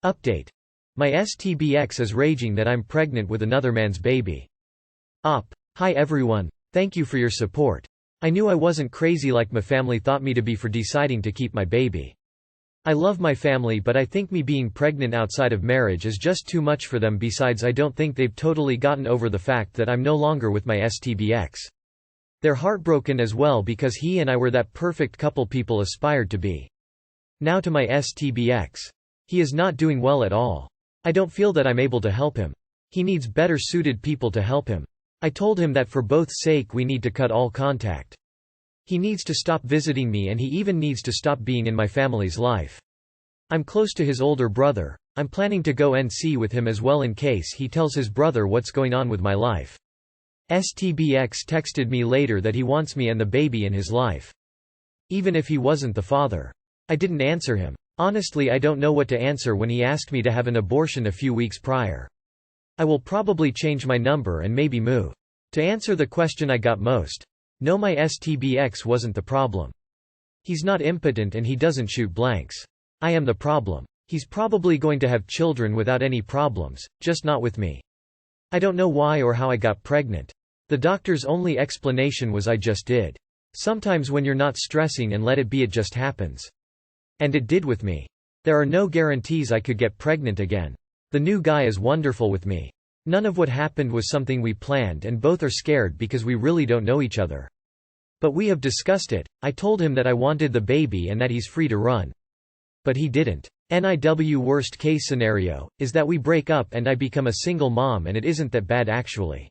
Update. My stbx is raging that I'm pregnant with another man's baby. Hi everyone. Thank you for your support. I knew I wasn't crazy like my family thought me to be for deciding to keep my baby. I love my family, but I think me being pregnant outside of marriage is just too much for them. Besides, I don't think they've totally gotten over the fact that I'm no longer with my stbx. They're heartbroken as well because he and I were that perfect couple people aspired to be. Now to my stbx. He is not doing well at all. I don't feel that I'm able to help him. He needs better suited people to help him. I told him that for both sake we need to cut all contact. He needs to stop visiting me, and he even needs to stop being in my family's life. I'm close to his older brother. I'm planning to go and see with him as well in case he tells his brother what's going on with my life. stbx texted me later that he wants me and the baby in his life. Even if he wasn't the father. I didn't answer him. Honestly, I don't know what to answer when he asked me to have an abortion a few weeks prior. I will probably change my number and maybe move. To answer the question I got most. No, my stbx wasn't the problem. He's not impotent and he doesn't shoot blanks. I am the problem. He's probably going to have children without any problems, just not with me. I don't know why or how I got pregnant. The doctor's only explanation was I just did. Sometimes when you're not stressing and let it be, it just happens. And it did with me. There are no guarantees I could get pregnant again. The new guy is wonderful with me. None of what happened was something we planned, and both are scared because we really don't know each other. But we have discussed it. I told him that I wanted the baby and that he's free to run. But he didn't. NIW worst case scenario is that we break up and I become a single mom, and it isn't that bad actually.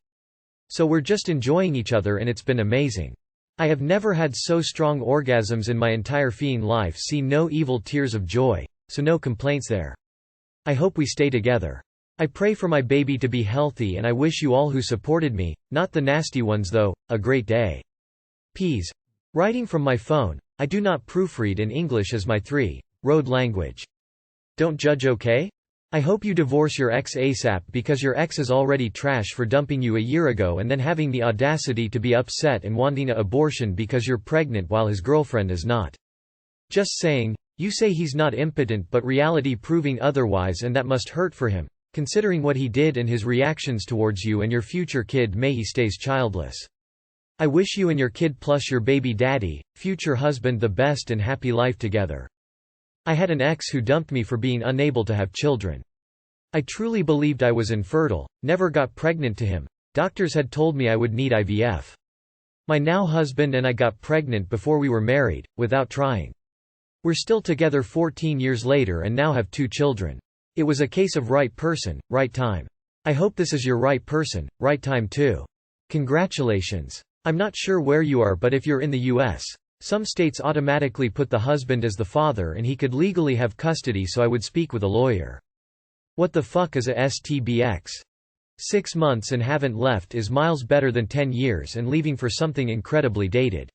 So we're just enjoying each other and it's been amazing. I have never had so strong orgasms in my entire feeing life. See, no evil tears of joy, so no complaints there. I hope we stay together. I pray for my baby to be healthy, and I wish you all who supported me, not the nasty ones though, a great day. Peas. Writing from my phone. I do not proofread in English as my road language. Don't judge, okay? I hope you divorce your ex ASAP because your ex is already trash for dumping you a year ago and then having the audacity to be upset and wanting an abortion because you're pregnant while his girlfriend is not. Just saying. You say he's not impotent, but reality proving otherwise, and that must hurt for him, considering what he did and his reactions towards you and your future kid. May he stays childless. I wish you and your kid plus your baby daddy, future husband, the best and happy life together. I had an ex who dumped me for being unable to have children. I truly believed I was infertile, never got pregnant to him. Doctors had told me I would need IVF. My now husband and I got pregnant before we were married, without trying. We're still together 14 years later and now have 2 children. It was a case of right person, right time. I hope this is your right person, right time too. Congratulations. I'm not sure where you are, but if you're in the US, some states automatically put the husband as the father and he could legally have custody, so I would speak with a lawyer. What the fuck is a stbx? 6 months and haven't left is miles better than 10 years and leaving for something incredibly dated.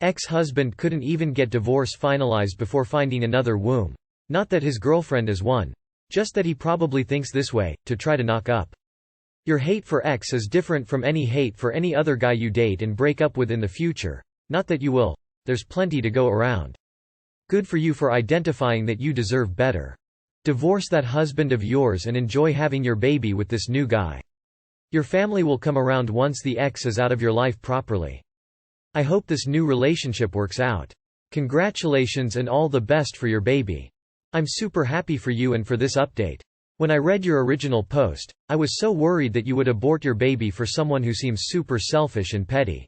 Ex-husband couldn't even get divorce finalized before finding another womb. Not that his girlfriend is one. Just that he probably thinks this way, to try to knock up. Your hate for ex is different from any hate for any other guy you date and break up with in the future. Not that you will. There's plenty to go around. Good for you for identifying that you deserve better. Divorce that husband of yours and enjoy having your baby with this new guy. Your family will come around once the ex is out of your life properly. I hope this new relationship works out. Congratulations and all the best for your baby. I'm super happy for you and for this update. When I read your original post, I was so worried that you would abort your baby for someone who seems super selfish and petty.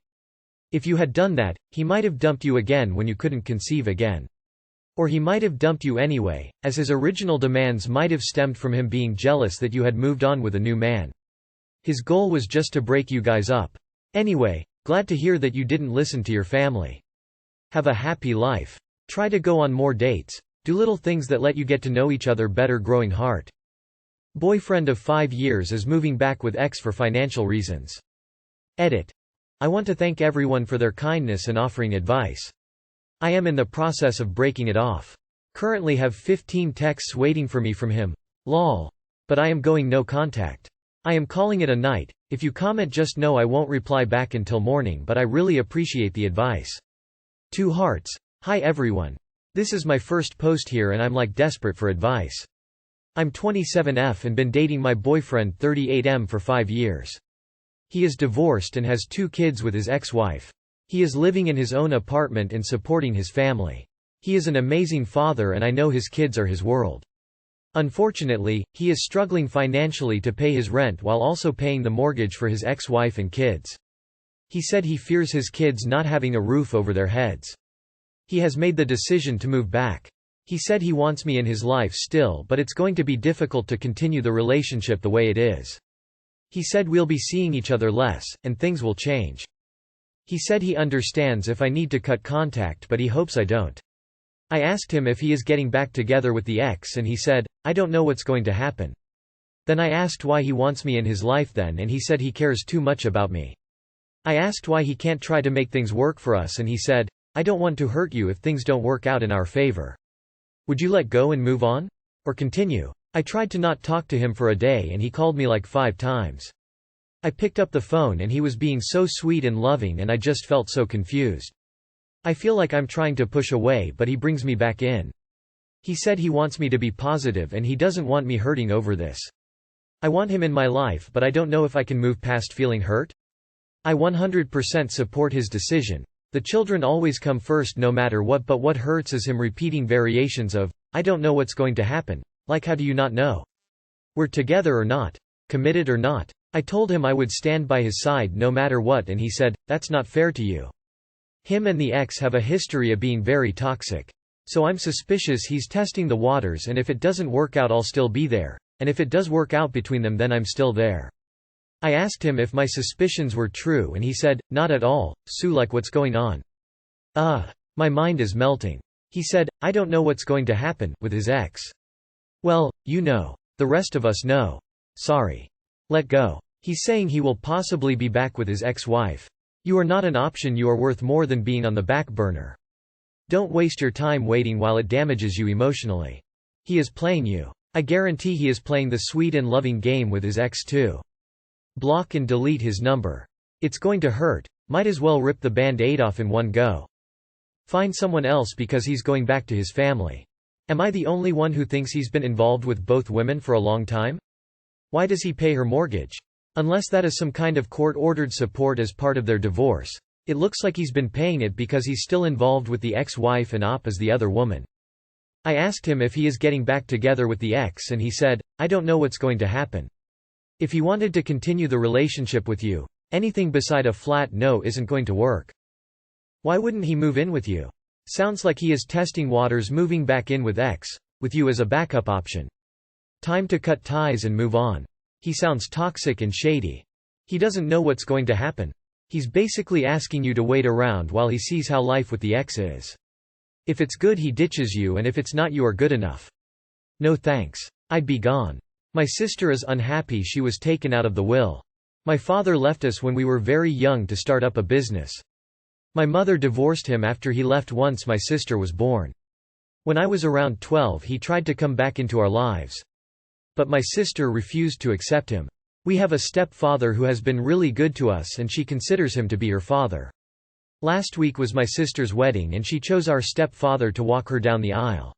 If you had done that, he might have dumped you again when you couldn't conceive again. Or he might have dumped you anyway, as his original demands might have stemmed from him being jealous that you had moved on with a new man. His goal was just to break you guys up. Anyway, glad to hear that you didn't listen to your family. Have a happy life. Try to go on more dates. Do little things that let you get to know each other better. Growing heart. Boyfriend of 5 years is moving back with ex for financial reasons. Edit. I want to thank everyone for their kindness and offering advice. I am in the process of breaking it off. Currently have 15 texts waiting for me from him. Lol. But I am going no contact. I am calling it a night. If you comment, just know I won't reply back until morning, but I really appreciate the advice. 2 hearts. Hi everyone. This is my first post here and I'm like desperate for advice. I'm 27F and been dating my boyfriend 38M for 5 years. He is divorced and has 2 kids with his ex-wife. He is living in his own apartment and supporting his family. He is an amazing father and I know his kids are his world. Unfortunately, he is struggling financially to pay his rent while also paying the mortgage for his ex-wife and kids. He said he fears his kids not having a roof over their heads. He has made the decision to move back. He said he wants me in his life still, but it's going to be difficult to continue the relationship the way it is. He said we'll be seeing each other less, and things will change. He said he understands if I need to cut contact, but he hopes I don't. I asked him if he is getting back together with the ex and he said, I don't know what's going to happen. Then I asked why he wants me in his life then and he said he cares too much about me. I asked why he can't try to make things work for us and he said, I don't want to hurt you if things don't work out in our favor. Would you let go and move on? Or continue? I tried to not talk to him for a day and he called me like 5 times. I picked up the phone and he was being so sweet and loving and I just felt so confused. I feel like I'm trying to push away but he brings me back in. He said he wants me to be positive and he doesn't want me hurting over this. I want him in my life but I don't know if I can move past feeling hurt. I 100% support his decision. The children always come first no matter what, but what hurts is him repeating variations of, I don't know what's going to happen. Like, how do you not know? We're together or not? Committed or not? I told him I would stand by his side no matter what and he said, that's not fair to you. Him and the ex have a history of being very toxic. So I'm suspicious he's testing the waters and if it doesn't work out I'll still be there. And if it does work out between them then I'm still there. I asked him if my suspicions were true and he said, not at all, Sue, like what's going on? My mind is melting. He said, I don't know what's going to happen with his ex. Well, you know. The rest of us know. Sorry. Let go. He's saying he will possibly be back with his ex-wife. You are not an option, you are worth more than being on the back burner. Don't waste your time waiting while it damages you emotionally. He is playing you. I guarantee he is playing the sweet and loving game with his ex too. Block and delete his number. It's going to hurt. Might as well rip the band-aid off in one go. Find someone else because he's going back to his family. Am I the only one who thinks he's been involved with both women for a long time? Why does he pay her mortgage? Unless that is some kind of court-ordered support as part of their divorce. It looks like he's been paying it because he's still involved with the ex-wife and op as the other woman. I asked him if he is getting back together with the ex and he said, I don't know what's going to happen. If he wanted to continue the relationship with you, anything beside a flat no isn't going to work. Why wouldn't he move in with you? Sounds like he is testing waters, moving back in with ex, with you as a backup option. Time to cut ties and move on. He sounds toxic and shady. He doesn't know what's going to happen. He's basically asking you to wait around while he sees how life with the ex is. If it's good he ditches you and if it's not you are good enough. No thanks. I'd be gone. My sister is unhappy she was taken out of the will. My father left us when we were very young to start up a business. My mother divorced him after he left once my sister was born. When I was around 12 he tried to come back into our lives. But my sister refused to accept him. We have a stepfather who has been really good to us and she considers him to be her father. Last week was my sister's wedding and she chose our stepfather to walk her down the aisle.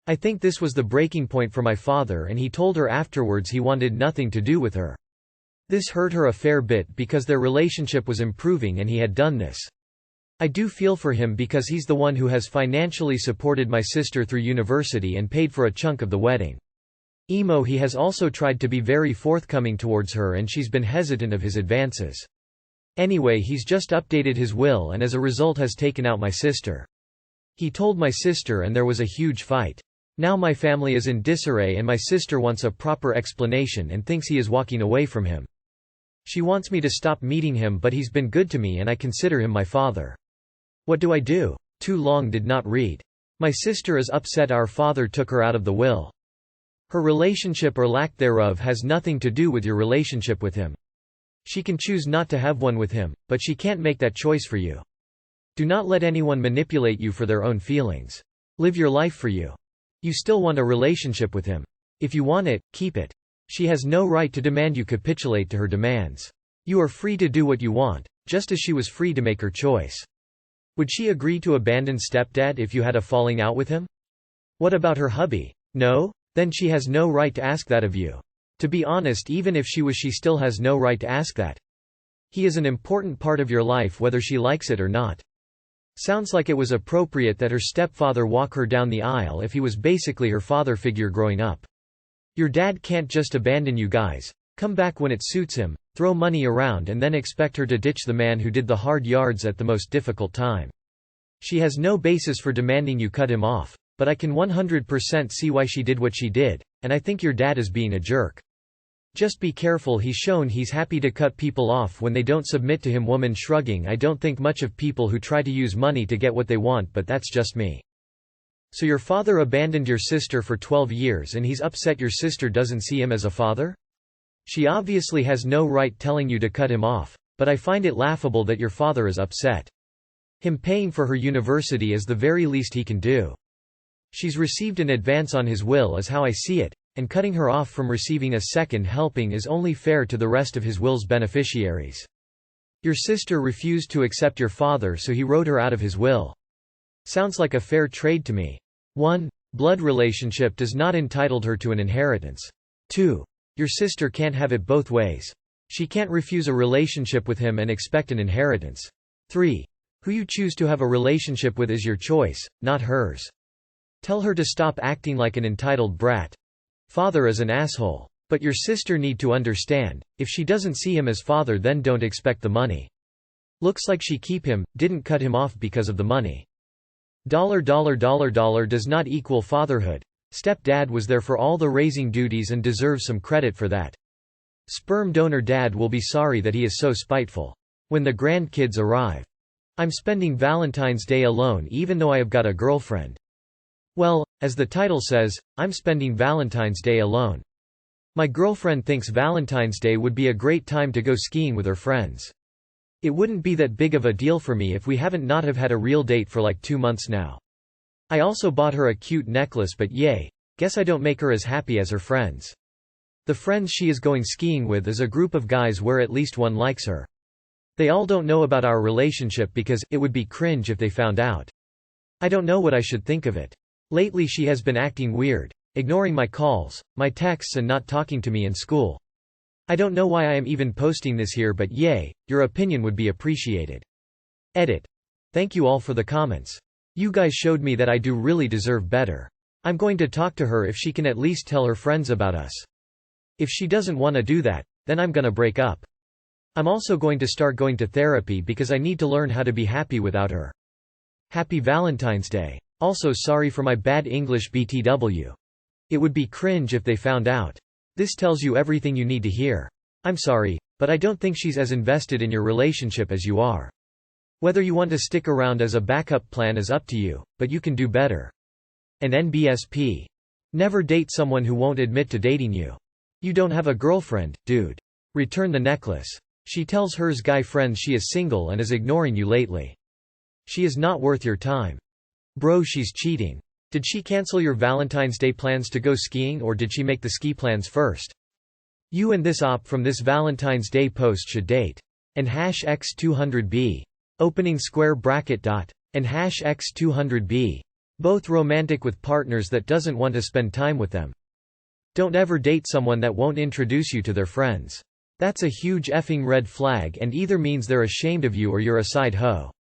I think this was the breaking point for my father and he told her afterwards he wanted nothing to do with her. This hurt her a fair bit because their relationship was improving and he had done this. I do feel for him because he's the one who has financially supported my sister through university and paid for a chunk of the wedding. He has also tried to be very forthcoming towards her and she's been hesitant of his advances. Anyway, he's just updated his will and as a result has taken out my sister. He told my sister and there was a huge fight. Now my family is in disarray and my sister wants a proper explanation and thinks he is walking away from him. She wants me to stop meeting him but he's been good to me and I consider him my father. What do I do? Too long did not read. My sister is upset our father took her out of the will. Her relationship or lack thereof has nothing to do with your relationship with him. She can choose not to have one with him, but she can't make that choice for you. Do not let anyone manipulate you for their own feelings. Live your life for you. You still want a relationship with him. If you want it, keep it. She has no right to demand you capitulate to her demands. You are free to do what you want, just as she was free to make her choice. Would she agree to abandon stepdad if you had a falling out with him? What about her hubby? No? Then she has no right to ask that of you. To be honest, even if she still has no right to ask that. He is an important part of your life whether she likes it or not. Sounds like it was appropriate that her stepfather walk her down the aisle if he was basically her father figure growing up. Your dad can't just abandon you guys, come back when it suits him, throw money around and then expect her to ditch the man who did the hard yards at the most difficult time. She has no basis for demanding you cut him off, but I can 100% see why she did what she did, and I think your dad is being a jerk. Just be careful, he's shown he's happy to cut people off when they don't submit to him. Woman shrugging, I don't think much of people who try to use money to get what they want, but that's just me. So your father abandoned your sister for 12 years and he's upset your sister doesn't see him as a father? She obviously has no right telling you to cut him off, but I find it laughable that your father is upset. Him paying for her university is the very least he can do. She's received an advance on his will is how I see it, and cutting her off from receiving a second helping is only fair to the rest of his will's beneficiaries. Your sister refused to accept your father, so he wrote her out of his will. Sounds like a fair trade to me. 1. Blood relationship does not entitle her to an inheritance. 2. Your sister can't have it both ways. She can't refuse a relationship with him and expect an inheritance. 3. Who you choose to have a relationship with is your choice, not hers. Tell her to stop acting like an entitled brat. Father is an asshole. But your sister need to understand, if she doesn't see him as father then don't expect the money. Looks like she keep him, didn't cut him off because of the money. $$ does not equal fatherhood. Step-dad was there for all the raising duties and deserves some credit for that. Sperm donor dad will be sorry that he is so spiteful. When the grandkids arrive. I'm spending Valentine's Day alone even though I have got a girlfriend. Well, as the title says, I'm spending Valentine's Day alone. My girlfriend thinks Valentine's Day would be a great time to go skiing with her friends. It wouldn't be that big of a deal for me if we haven't not have had a real date for like 2 months now. I also bought her a cute necklace, but yay, guess I don't make her as happy as her friends. The friends she is going skiing with is a group of guys where at least one likes her. They all don't know about our relationship because it would be cringe if they found out. I don't know what I should think of it. Lately she has been acting weird, ignoring my calls, my texts and not talking to me in school. I don't know why I am even posting this here, but yay, your opinion would be appreciated. Edit. Thank you all for the comments. You guys showed me that I do really deserve better. I'm going to talk to her if she can at least tell her friends about us. If she doesn't want to do that, then I'm gonna break up. I'm also going to start going to therapy because I need to learn how to be happy without her. Happy Valentine's Day. Also sorry for my bad English BTW. It would be cringe if they found out. This tells you everything you need to hear. I'm sorry, but I don't think she's as invested in your relationship as you are. Whether you want to stick around as a backup plan is up to you, but you can do better. And NBSP. Never date someone who won't admit to dating you. You don't have a girlfriend, dude. Return the necklace. She tells her guy friends she is single and is ignoring you lately. She is not worth your time. Bro, she's cheating. Did she cancel your Valentine's Day plans to go skiing or did she make the ski plans first? You and this op from this Valentine's Day post should date. And #X200B. Opening square bracket dot. And #X200B. Both romantic with partners that doesn't want to spend time with them. Don't ever date someone that won't introduce you to their friends. That's a huge effing red flag and either means they're ashamed of you or you're a side hoe.